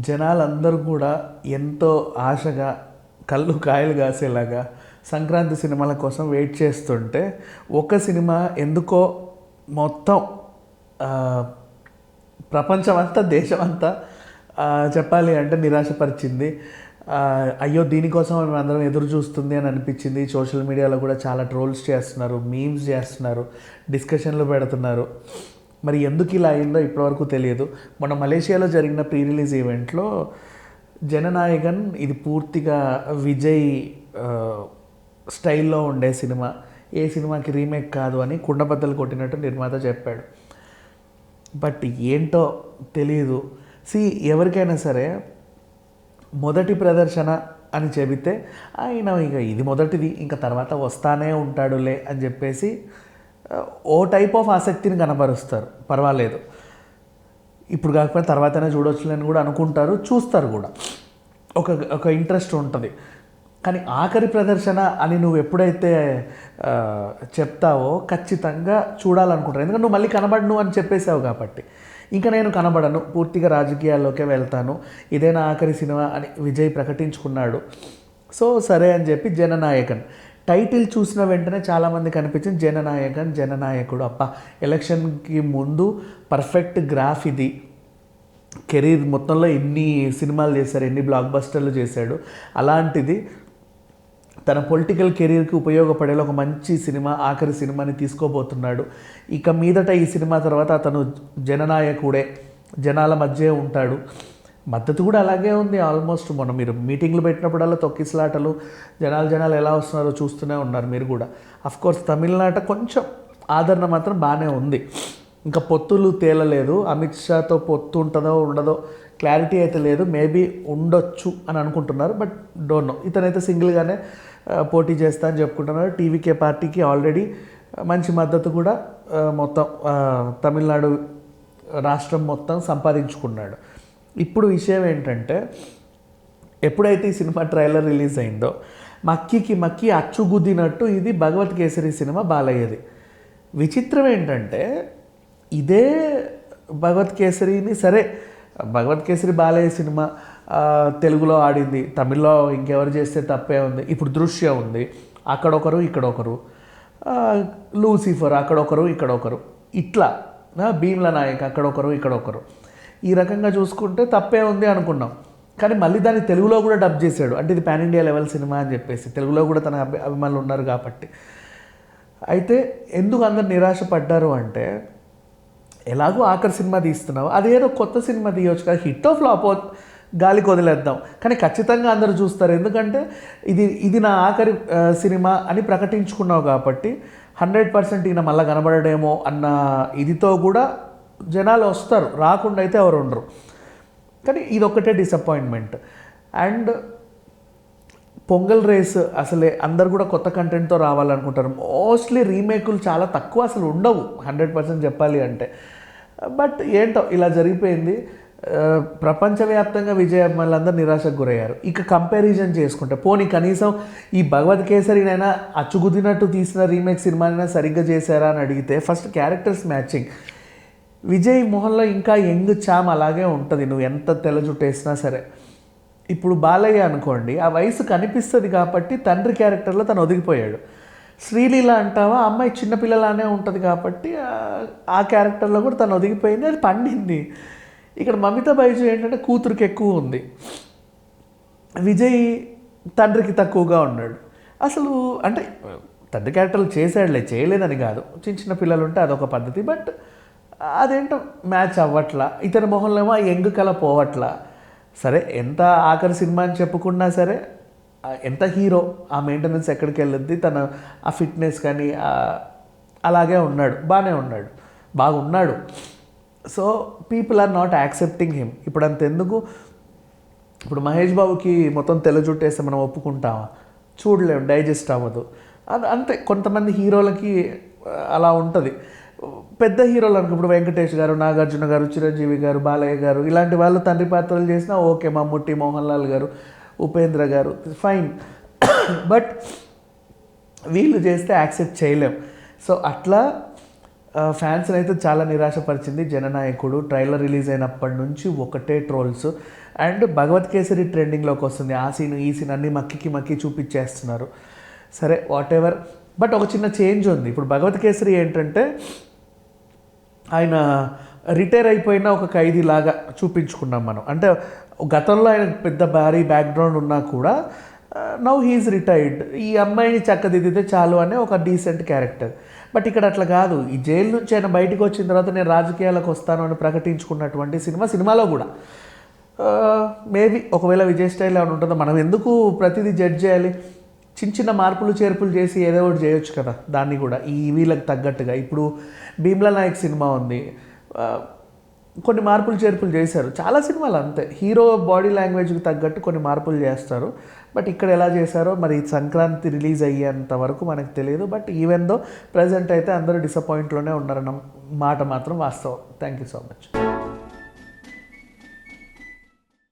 జనాలందరూ కూడా ఎంతో ఆశగా కళ్ళు కాయలు కాసేలాగా సంక్రాంతి సినిమాల కోసం వెయిట్ చేస్తుంటే ఒక సినిమా ఎందుకో మొత్తం ఆ, ప్రపంచమంతా దేశమంతా చెప్పాలి అంటే నిరాశపరిచింది. అయ్యో దీనికోసం మేము అందరం ఎదురు చూస్తుంది అని అనిపించింది. సోషల్ మీడియాలో కూడా చాలా ట్రోల్స్ చేస్తున్నారు, మీమ్స్ చేస్తున్నారు, డిస్కషన్లు పెడుతున్నారు. మరి ఎందుకు ఇలా అయిందో ఇప్పటివరకు తెలియదు. మొన్న మలేషియాలో జరిగిన ప్రీ రిలీజ్ ఈవెంట్లో జననాయకన్ ఇది పూర్తిగా విజయ్ స్టైల్లో ఉండే సినిమా, ఏ సినిమాకి రీమేక్ కాదు అని కుండబద్దలు కొట్టినట్టు నిర్మాత చెప్పాడు. బట్ ఏంటో తెలియదు. ఎవరికైనా సరే మొదటి ప్రదర్శన అని చెబితే ఆయన ఇక ఇది మొదటిది ఇంకా తర్వాత వస్తానే ఉంటాడులే అని చెప్పేసి ఓ టైప్ ఆఫ్ ఆసక్తిని కనబరుస్తారు. పర్వాలేదు, ఇప్పుడు కాకపోతే తర్వాతనే చూడొచ్చులే అని కూడా అనుకుంటారు, చూస్తారు కూడా. ఒక ఒక ఇంట్రెస్ట్ ఉంటుంది. కానీ ఆఖరి ప్రదర్శన అని నువ్వు ఎప్పుడైతే చెప్తావో ఖచ్చితంగా చూడాలనుకుంటారు. ఎందుకంటే నువ్వు మళ్ళీ కనబడను అని చెప్పేసావు కాబట్టి. ఇంకా నేను కనబడను, పూర్తిగా రాజకీయాల్లోకే వెళ్తాను, ఇదే నా ఆఖరి సినిమా అని విజయ్ ప్రకటించుకున్నాడు. సో సరే అని చెప్పి జననాయకన్ టైటిల్ చూసిన వెంటనే చాలామందికి అనిపించింది జననాయకుడు. అప్ప ఎలక్షన్కి ముందు పర్ఫెక్ట్ గ్రాఫ్ ఇది. కెరీర్ మొత్తంలో ఎన్ని సినిమాలు చేశారు, ఎన్ని బ్లాక్ బస్టర్లు చేశాడు. అలాంటిది తన పొలిటికల్ కెరీర్కి ఉపయోగపడేలా ఒక మంచి సినిమా, ఆఖరి సినిమాని తీసుకోబోతున్నాడు. ఇక మీదట ఈ సినిమా తర్వాత అతను జననాయకుడే, జనాల మధ్య ఉంటాడు. మద్దతు కూడా అలాగే ఉంది ఆల్మోస్ట్. మొన్న మీరు మీటింగ్లు పెట్టినప్పుడల్లా తొక్కిసలాటలు, జనాలు ఎలా వస్తున్నారో చూస్తూనే ఉన్నారు మీరు కూడా. అఫ్కోర్స్ తమిళనాట కొంచెం ఆదరణ మాత్రం బాగానే ఉంది. ఇంకా పొత్తులు తేలలేదు, అమిత్ షాతో పొత్తు ఉంటుందో ఉండదో క్లారిటీ అయితే లేదు. మేబీ ఉండొచ్చు అని అనుకుంటున్నారు, బట్ డోంట్ నో. ఇతనైతే సింగిల్గానే పోటీ చేస్తా అని చెప్పుకుంటున్నారు. టీవీకే పార్టీకి ఆల్రెడీ మంచి మద్దతు కూడా మొత్తం తమిళనాడు రాష్ట్రం మొత్తం సంపాదించుకున్నాడు. ఇప్పుడు విషయం ఏంటంటే, ఎప్పుడైతే ఈ సినిమా ట్రైలర్ రిలీజ్ అయిందో మక్కి అచ్చుగుద్దినట్టు ఇది భగవత్ కేసరి సినిమా బాలయ్యది. విచిత్రం ఏంటంటే, ఇదే భగవత్ కేసరిని సరే భగవత్ కేసరి బాలయ్య సినిమా తెలుగులో ఆడింది, తమిళ్లో ఇంకెవరు చేస్తే తప్పే ఉంది. ఇప్పుడు దృశ్య ఉంది, అక్కడొకరు ఇక్కడొకరు, లూసిఫర్ అక్కడొకరు ఇక్కడొకరు, ఇట్లా భీమ్ల నాయక్ అక్కడొకరు ఇక్కడొకరు. ఈ రకంగా చూసుకుంటే తప్పే ఉంది అనుకున్నాం. కానీ మళ్ళీ దాన్ని తెలుగులో కూడా డబ్ చేశాడు. అంటే ఇది పాన్ ఇండియా లెవెల్ సినిమా అని చెప్పేసి తెలుగులో కూడా తన అభిమానులు ఉన్నారు కాబట్టి. అయితే ఎందుకు అందరు నిరాశపడ్డారు అంటే, ఎలాగో ఆఖరి సినిమా తీస్తున్నావు, అదేదో కొత్త సినిమా తీయవచ్చు కదా, హిట్ ఆఫ్ ఫ్లాప్ గాలికి వదిలేద్దాం, కానీ ఖచ్చితంగా అందరూ చూస్తారు. ఎందుకంటే ఇది నా ఆఖరి సినిమా అని ప్రకటించుకున్నావు కాబట్టి 100% ఈయన మళ్ళీ కనబడడేమో అన్న ఇదితో కూడా జనాలు వస్తారు, రాకుండా అయితే ఎవరు ఉండరు. కానీ ఇదొక్కటే డిసప్పాయింట్మెంట్. అండ్ పొంగల్ రేస్ అసలే అందరు కూడా కొత్త కంటెంట్తో రావాలనుకుంటారు. మోస్ట్లీ రీమేకులు చాలా తక్కువ, అసలు ఉండవు 100% చెప్పాలి అంటే. బట్ ఏంటో ఇలా జరిగిపోయింది. ప్రపంచవ్యాప్తంగా విజయ్ అభిమానులందరూ నిరాశకు గురయ్యారు. ఇక కంపారిజన్ చేసుకుంటే పోనీ కనీసం ఈ భగవత్ కేసరినైనా అచ్చుగుద్దినట్టు తీసిన రీమేక్ సినిమానైనా సరిగ్గా చేశారా అని అడిగితే, ఫస్ట్ క్యారెక్టర్స్ మ్యాచింగ్. విజయ్ మొహంలో ఇంకా యంగ్ చామ్ అలాగే ఉంటుంది, నువ్వు ఎంత తెల్ల జుట్టేసినా సరే. ఇప్పుడు బాలయ్య అనుకోండి, ఆ వయసు కనిపిస్తుంది కాబట్టి తండ్రి క్యారెక్టర్లో తను ఒదిగిపోయాడు. శ్రీలీల అంటావా, అమ్మాయి చిన్నపిల్లలానే ఉంటుంది కాబట్టి ఆ క్యారెక్టర్లో కూడా తను ఒదిగిపోయింది, అది పండింది. ఇక్కడ మమితా బైజు ఏంటంటే కూతురికి ఎక్కువ ఉంది, విజయ్ తండ్రికి తక్కువగా ఉన్నాడు. అసలు అంటే తండ్రి క్యారెక్టర్లు చేశాడులే, చేయలేదని కాదు, చిన్న పిల్లలు ఉంటే అదొక పద్ధతి. బట్ అదేంటో మ్యాచ్ అవ్వట్లా. ఇతని మొహంలో ఏమో ఆ యంగ్ కళ పోవట్లా. సరే ఎంత ఆఖరి సినిమా అని చెప్పుకున్నా సరే, ఎంత హీరో ఆ మెయింటెనెన్స్ ఎక్కడికి వెళ్ళొద్ది, తన ఆ ఫిట్నెస్ కానీ అలాగే ఉన్నాడు, బాగున్నాడు. So people are not accepting him. ఇప్పుడు అంతెందుకు, ఇప్పుడు మహేష్ బాబుకి మొత్తం తెల్ల జుట్టేస్తే మనం ఒప్పుకుంటామా? చూడలేము, డైజెస్ట్ అవ్వదు. అది అంతే, కొంతమంది హీరోలకి అలా ఉంటుంది. పెద్ద హీరోలు అనుకో, ఇప్పుడు వెంకటేష్ గారు, నాగార్జున గారు, చిరంజీవి గారు, బాలయ్య గారు, ఇలాంటి వాళ్ళు తండ్రి పాత్రలు చేసినా ఓకే, మమ్ముట్టి, మోహన్ లాల్ గారు, ఉపేంద్ర గారు, ఫైన్. బట్ వీళ్ళు చేస్తే యాక్సెప్ట్ చేయలేం. సో అట్లా ఫ్యాన్స్ని అయితే చాలా నిరాశపరిచింది జననాయకుడు. ట్రైలర్ రిలీజ్ అయినప్పటి నుంచి ఒకటే ట్రోల్స్. అండ్ భగవత్ కేసరి ట్రెండింగ్లోకి వస్తుంది. ఆ సీన్ ఈ సీన్ అన్నీ మక్కి చూపించేస్తున్నారు. సరే వాట్ ఎవర్. బట్ ఒక చిన్న చేంజ్ ఉంది. ఇప్పుడు భగవత్ కేసరి ఏంటంటే ఆయన రిటైర్ అయిపోయిన ఒక ఖైదీలాగా చూపించుకున్నాం మనం. అంటే గతంలో ఆయన పెద్ద భారీ బ్యాక్గ్రౌండ్ ఉన్నా కూడా నౌ హీఈస్ రిటైర్డ్. ఈ అమ్మాయిని చక్కదిద్దితే చాలు అనే ఒక డీసెంట్ క్యారెక్టర్. బట్ ఇక్కడ అట్లా కాదు. ఈ జైలు నుంచి ఆయన బయటకు వచ్చిన తర్వాత నేను రాజకీయాలకు వస్తాను అని ప్రకటించుకున్నటువంటి సినిమాలో కూడా మేబీ ఒకవేళ విజయ్ స్టైల్ ఏమైనా ఉంటుందో, మనం ఎందుకు ప్రతిదీ జడ్జ్ చేయాలి? చిన్న మార్పులు చేర్పులు చేసి ఏదో ఒకటి చేయొచ్చు కదా దాన్ని కూడా ఈ వీళ్ళకి తగ్గట్టుగా. ఇప్పుడు భీమ్లా నాయక్ సినిమా ఉంది, కొన్ని మార్పులు చేర్పులు చేశారు. చాలా సినిమాలు అంతే, హీరో బాడీ లాంగ్వేజ్కి తగ్గట్టు కొన్ని మార్పులు చేస్తారు. బట్ ఇక్కడ ఎలా చేశారో మరి సంక్రాంతి రిలీజ్ అయ్యేంత వరకు మనకు తెలియదు. బట్ ఈవెన్ దో ప్రజెంట్ అయితే అందరూ డిసప్పాయింట్లోనే ఉన్నారన్న మాట మాత్రం వాస్తవం. Thank you so much.